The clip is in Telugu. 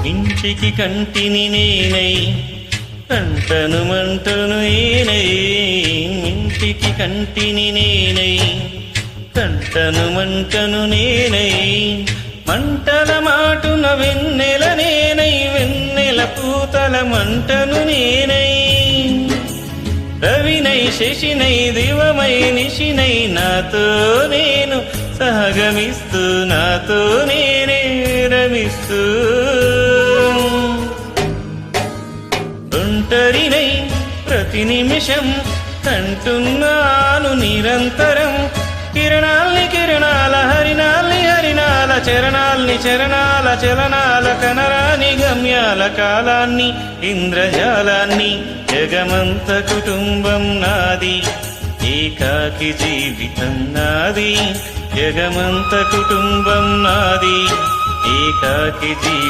ఇంటికి కంటిని నేనై కంటను మంటను ఏనై ఇంటికి కంటిని నేనై కంటను మంటను నేనై మంటల మాటున వెన్నెల నేనై వెన్నెల పూతల మంటను నేనై రవినై శశినై దివమై నిశినై నాతో నేను సహగమిస్తూ నాతో నేనే రమిస్తూ ఒంటరినై ప్రతి నిమిషం కంటున్నాను నిరంతరం కిరణాల్ని కిరణాల హరినాల్ని హరినాల చరణాల్ని చరణాల చలనాల కనరాని గమ్యాల కాలాన్ని ఇంద్రజాలాన్ని జగమంత కుటుంబం నాది ఏకాకి జీవితం నాది జగమంత కుటుంబం నాది ఏకాకి జీవితం